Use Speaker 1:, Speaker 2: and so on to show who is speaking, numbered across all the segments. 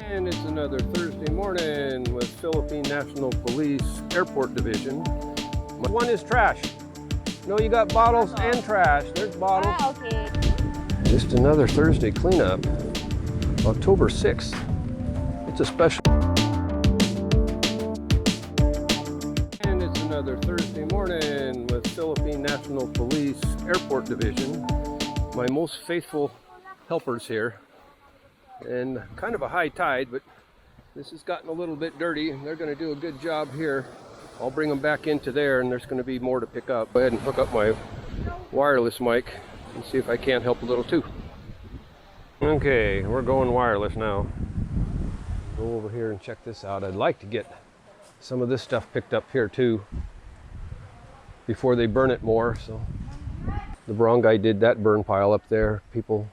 Speaker 1: And it's another Thursday morning with Philippine National Police Airport Division. One is trash. No, you got bottles and trash. There's bottles.
Speaker 2: Ah, okay.
Speaker 1: Just another Thursday cleanup. October 6th. It's a special. And it's another Thursday morning with Philippine National Police Airport Division. My most faithful helpers here. And kind of a high tide, but this has gotten a little bit dirty. They're going to do a good job here. I'll bring them back into there, and there's going to be more to pick up. Go ahead and hook up my wireless mic and see if I can't help a little too. Okay, we're going wireless now. Go over here and check this out. I'd like to get some of this stuff picked up here too before they burn it more. So the barangay did that burn pile up there. People,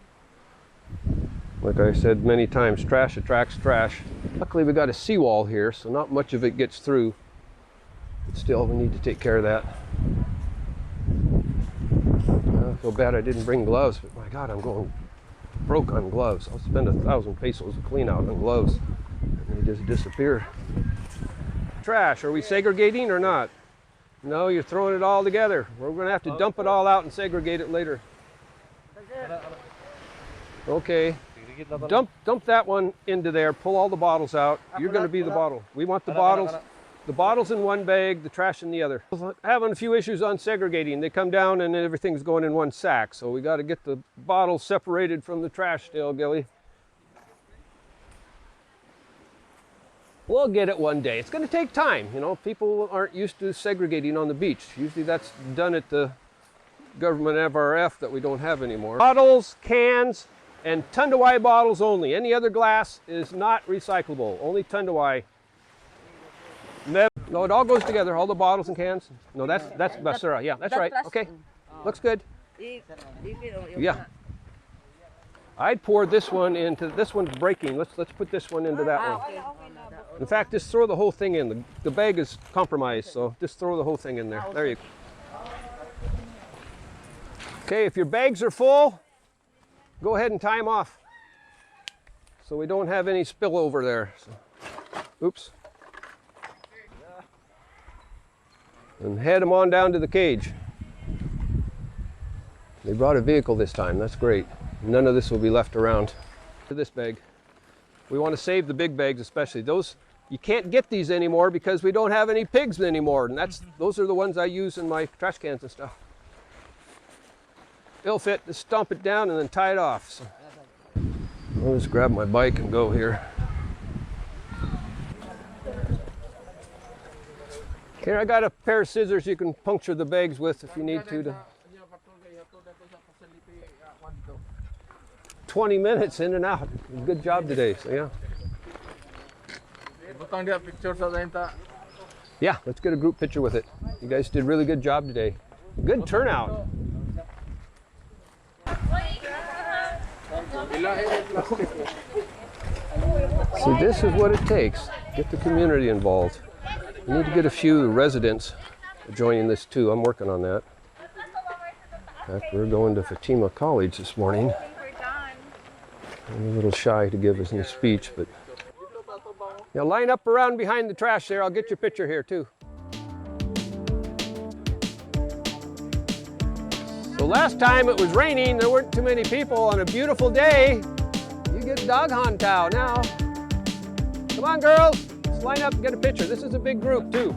Speaker 1: like I said many times, trash attracts trash. Luckily we got a seawall here, so not much of it gets through. But still, we need to take care of that. I feel bad I didn't bring gloves, but my God, I'm going broke on gloves. I'll spend 1,000 pesos to clean out on gloves, and they just disappear. Trash, are we segregating or not? No, you're throwing it all together. We're going to have to dump it all out and segregate it later. Okay. Dump that one into there. Pull all the bottles out. You're going to be the bottle. We want the bottles in one bag, the trash in the other. Having a few issues on segregating. They come down and everything's going in one sack. So we got to get the bottles separated from the trash still, Gili. We'll get it one day. It's going to take time. You know, people aren't used to segregating on the beach. Usually that's done at the government FRF that we don't have anymore. Bottles, cans, and Tundawai bottles only. Any other glass is not recyclable. Only Tundawai. No, it all goes together. All the bottles and cans. No, that's basura. Yeah, that's right. Okay, looks good. Yeah. I'd pour this one into. This one's breaking. Let's put this one into that one. In fact, just throw the whole thing in. The bag is compromised, so just throw the whole thing in there. There you go. Okay, if your bags are full, go ahead and tie them off so we don't have any spillover there. So, oops. And head them on down to the cage. They brought a vehicle this time. That's great. None of this will be left around. To this bag. We want to save the big bags, especially those. You can't get these anymore because we don't have any pigs anymore, and those are the ones I use in my trash cans and stuff. It'll fit. Just stomp it down and then tie it off. So I'll just grab my bike and go here. Here, I got a pair of scissors you can puncture the bags with if you need to. 20 minutes in and out. Good job today, so yeah. Yeah, let's get a group picture with it. You guys did a really good job today. Good turnout. See, this is what it takes. Get the community involved. We need to get a few residents joining this too. I'm working on that. In fact, we're going to Fatima College this morning. I'm a little shy to give us any speech, but yeah, line up around behind the trash there. I'll get your picture here too. So last time it was raining, there weren't too many people. On a beautiful day, you get dog hunt out now. Come on, girls, let's line up and get a picture. This is a big group too.